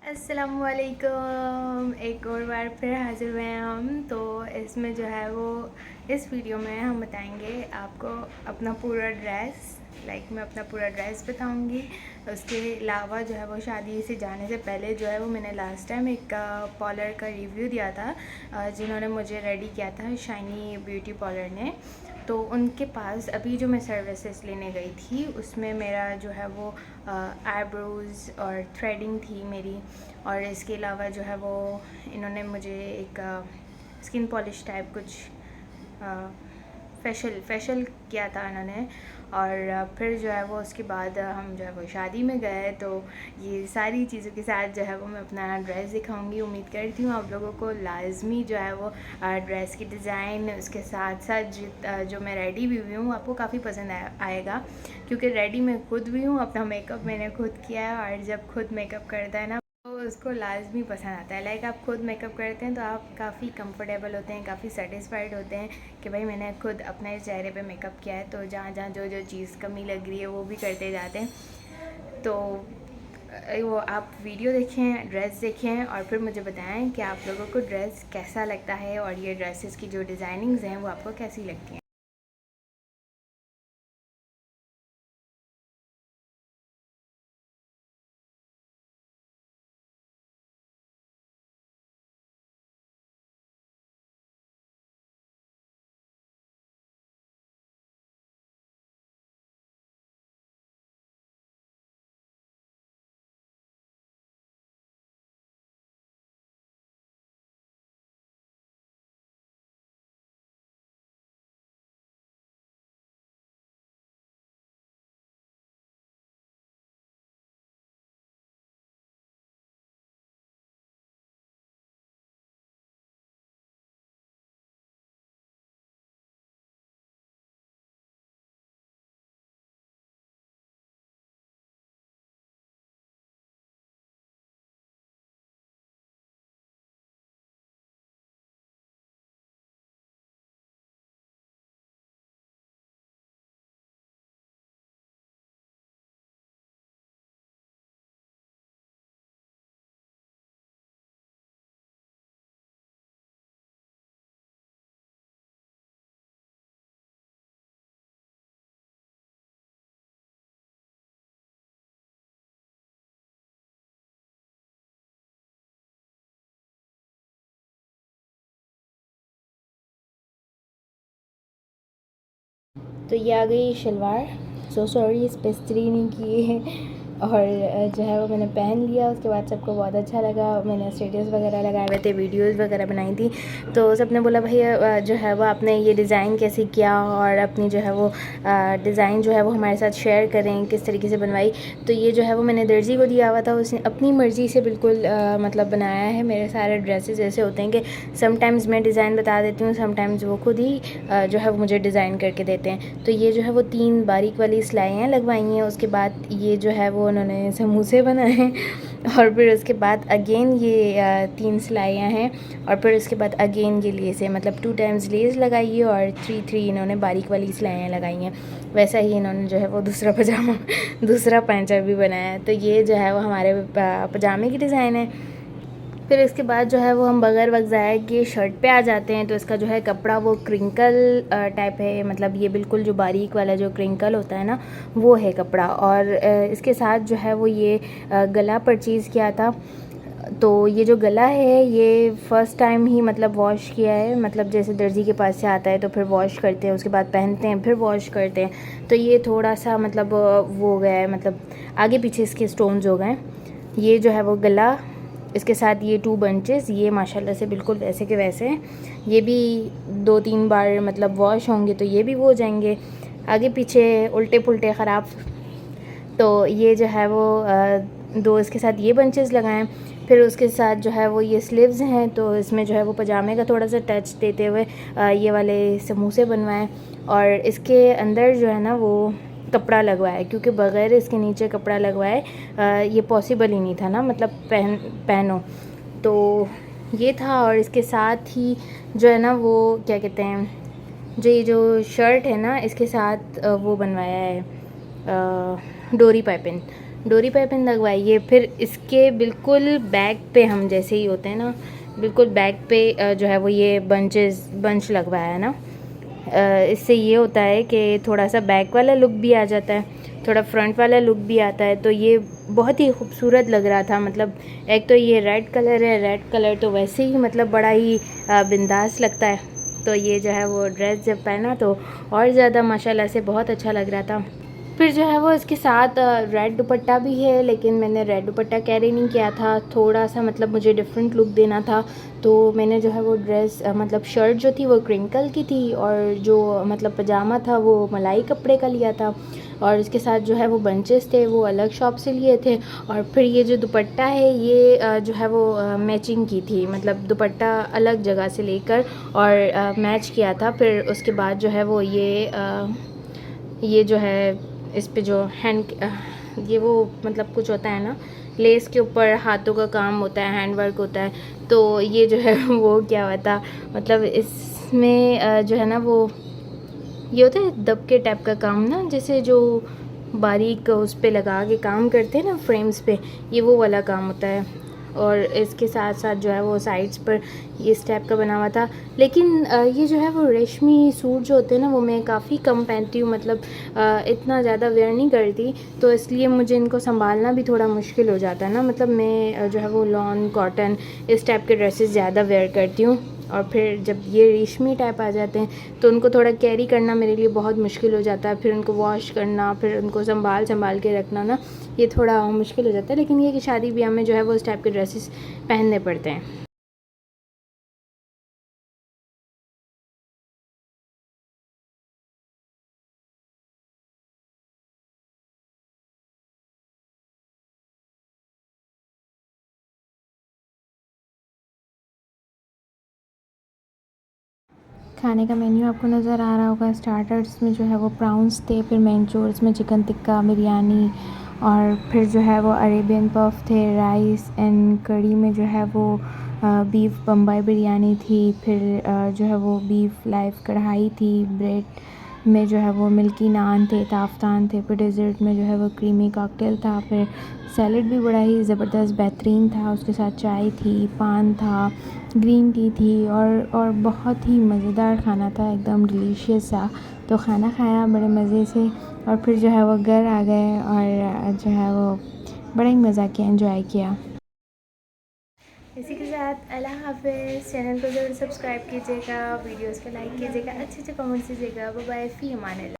अस्सलामुअलैकुम। एक और बार फिर हाज़िर हुए हैं हम। तो इसमें जो है वो इस वीडियो में हम बताएंगे आपको अपना पूरा ड्रेस, मैं अपना पूरा ड्रेस बताऊंगी। उसके अलावा जो है वो शादी से जाने से पहले जो है वो मैंने लास्ट टाइम एक पार्लर का रिव्यू दिया था, जिन्होंने मुझे रेडी किया था, शाइनी ब्यूटी पार्लर ने। तो उनके पास अभी जो मैं सर्विसेज लेने गई थी उसमें मेरा जो है वो आईब्रोज़ और थ्रेडिंग थी मेरी, और इसके अलावा जो है वो इन्होंने मुझे एक स्किन पॉलिश टाइप कुछ फेशियल किया था इन्होंने। और फिर जो है वो उसके बाद हम जो है वो शादी में गए। तो ये सारी चीज़ों के साथ जो है वो मैं अपना ड्रेस दिखाऊंगी। उम्मीद करती हूँ आप लोगों को लाजमी जो है वो ड्रेस की डिज़ाइन, उसके साथ साथ जो मैं रेडी भी हुई हूँ आपको काफ़ी पसंद आएगा, क्योंकि रेडी मैं खुद भी हूँ। अपना मेकअप मैंने खुद किया है, और जब खुद मेकअप करता है ना तो उसको लाजमी पसंद आता है। आप खुद मेकअप करते हैं तो आप काफ़ी कंफर्टेबल होते हैं, काफ़ी सेटिस्फाइड होते हैं कि भाई मैंने खुद अपने चेहरे पे मेकअप किया है। तो जहाँ जहाँ जो जो चीज़ कमी लग रही है वो भी करते जाते हैं। तो वो आप वीडियो देखें, ड्रेस देखें, और फिर मुझे बताएं कि आप लोगों को ड्रेस कैसा लगता है, और ये ड्रेसेस की जो डिज़ाइनिंग्स हैं वो आपको कैसी लगती हैं। तो ये आ गई शलवार। सॉरी इस पर इस्त्री नहीं की है। और जो है वो मैंने पहन लिया। उसके बाद सबको बहुत अच्छा लगा। मैंने स्टेटस वगैरह लगाए हुए थे, वीडियोस वगैरह बनाई थी। तो सबने बोला भैया जो है वो आपने ये डिज़ाइन कैसे किया, और अपनी जो है वो डिज़ाइन जो है वो हमारे साथ शेयर करें, किस तरीके से बनवाई। तो ये जो है वो मैंने दर्जी को दिया हुआ था, उसने अपनी मर्ज़ी से बिल्कुल मतलब बनाया है। मेरे सारे ड्रेसेस ऐसे होते हैं कि समटाइम्स मैं डिज़ाइन बता देती हूँ, समटाइम्स वो खुद ही जो है वो मुझे डिज़ाइन करके देते हैं। तो ये जो है वो 3 बारीक वाली सिलाइयाँ लगवाई हैं। उसके बाद ये जो है वो उन्होंने समोसे बनाए हैं, और फिर उसके बाद अगेन ये 3 सिलाइयाँ हैं, और फिर उसके बाद अगेन ये लेस है, मतलब 2 टाइम्स लेस लगाई है, और 3 इन्होंने बारीक वाली सिलाइयाँ लगाई हैं। वैसा ही इन्होंने जो है वो दूसरा पजामा दूसरा पैंचा भी बनाया है। तो ये जो है वो हमारे पजामे की डिज़ाइन है। फिर इसके बाद जो है वो हम बगैर वक्त ज़ाया के शर्ट पे आ जाते हैं। तो इसका जो है कपड़ा वो क्रिंकल टाइप है, मतलब ये बिल्कुल जो बारीक वाला जो क्रिंकल होता है ना वो है कपड़ा। और इसके साथ जो है वो ये गला परचेज़ किया था। तो ये जो गला है ये फ़र्स्ट टाइम ही मतलब वॉश किया है, मतलब जैसे दर्जी के पास से आता है तो फिर वॉश करते हैं, उसके बाद पहनते हैं, फिर वॉश करते हैं। तो ये थोड़ा सा मतलब वो हो गया है, मतलब आगे पीछे इसके स्टोन्स हो गए। ये जो है वो गला, इसके साथ ये 2 बंचेस, ये माशाल्लाह से बिल्कुल वैसे के वैसे हैं। ये भी 2-3 बार मतलब वॉश होंगे तो ये भी वो हो जाएंगे। आगे पीछे उल्टे पुल्टे ख़राब। तो ये जो है वो 2 इसके साथ ये बंचेस लगाएं। फिर उसके साथ जो है वो ये स्लीव्स हैं, तो इसमें जो है वो पजामे का थोड़ा सा टच देते हुए ये वाले समोसे बनवाएं। और इसके अंदर जो है ना वो कपड़ा लगवाए, क्योंकि बग़ैर इसके नीचे कपड़ा लगवाए ये पॉसिबल ही नहीं था ना, मतलब पहनो। तो ये था। और इसके साथ ही जो है ना वो क्या कहते हैं, जो ये जो शर्ट है ना इसके साथ वो बनवाया है डोरी पाइपिंग। डोरी पाइपिंग लगवाइए। फिर इसके बिल्कुल बैक पे हम जैसे ही होते हैं ना, बिल्कुल बैक पे जो है वो ये बंच लगवाया है ना। इससे ये होता है कि थोड़ा सा बैक वाला लुक भी आ जाता है, थोड़ा फ्रंट वाला लुक भी आता है। तो ये बहुत ही खूबसूरत लग रहा था। मतलब एक तो ये रेड कलर है, रेड कलर तो वैसे ही मतलब बड़ा ही बिंदास लगता है। तो ये जो है वो ड्रेस जब पहना तो और ज़्यादा माशाल्लाह से बहुत अच्छा लग रहा था। फिर जो है वो इसके साथ रेड दुपट्टा भी है, लेकिन मैंने रेड दुपट्टा कैरी नहीं किया था। थोड़ा सा मतलब मुझे डिफरेंट लुक देना था, तो मैंने जो है वो ड्रेस मतलब शर्ट जो थी वो क्रिंकल की थी, और जो मतलब पजामा था वो मलाई कपड़े का लिया था, और इसके साथ जो है वो बंचेस थे वो अलग शॉप से लिए थे। और फिर ये जो दुपट्टा है ये जो है वो मैचिंग की थी, मतलब दुपट्टा अलग जगह से लेकर और मैच किया था। फिर उसके बाद जो है वो ये जो है इस पे जो ये वो मतलब कुछ होता है ना, लेस के ऊपर हाथों का काम होता है, हैंड वर्क होता है। तो ये जो है वो क्या हुआ था, मतलब इसमें जो है ना वो ये होता है दबके टाइप का काम ना, जैसे जो बारीक उस पे लगा के काम करते हैं ना फ्रेम्स पे, ये वो वाला काम होता है। और इसके साथ साथ जो है वो साइड्स पर ये इस टाइप का बना हुआ था। लेकिन ये जो है वो रेशमी सूट जो होते हैं ना वो मैं काफ़ी कम पहनती हूँ, मतलब इतना ज़्यादा वेयर नहीं करती। तो इसलिए मुझे इनको संभालना भी थोड़ा मुश्किल हो जाता है ना। मतलब मैं जो है वो लॉन कॉटन इस टाइप के ड्रेसेस ज़्यादा वेयर करती हूँ, और फिर जब ये रेशमी टाइप आ जाते हैं तो उनको थोड़ा कैरी करना मेरे लिए बहुत मुश्किल हो जाता है। फिर उनको वॉश करना, फिर उनको संभाल के रखना ना, ये थोड़ा मुश्किल हो जाता है। लेकिन ये कि शादी ब्याह में जो है वो इस टाइप के ड्रेसेस पहनने पड़ते हैं। खाने का मेन्यू आपको नज़र आ रहा होगा। स्टार्टर्स में जो है वो प्राउंस थे, फिर मेन कोर्स में चिकन टिक्का, बिरयानी, और फिर जो है वो अरेबियन पफ थे, राइस एंड कड़ी में जो है वो बीफ बम्बई बिरयानी थी, फिर जो है वो बीफ लाइव कढ़ाई थी, ब्रेड में जो है वो मिल्की नान थे, ताफ्तान थे, फिर डेज़र्ट में जो है वो क्रीमी कॉकटेल था, फिर सैलड भी बड़ा ही ज़बरदस्त बेहतरीन था, उसके साथ चाय थी, पान था, ग्रीन टी थी, और बहुत ही मज़ेदार खाना था, एकदम डिलीशियस सा। तो खाना खाया बड़े मज़े से, और फिर जो है वो घर आ गए और जो है वो बड़ा ही मज़ा किया, एंजॉय किया। इसी के साथ अल्लाह हाफ़िज़। चैनल को ज़रूर सब्सक्राइब कीजिएगा, वीडियोज़ को लाइक कीजिएगा, अच्छे अच्छे कमेंट्स दीजिएगा। बाय बाय, फ़ी अमान अल्लाह।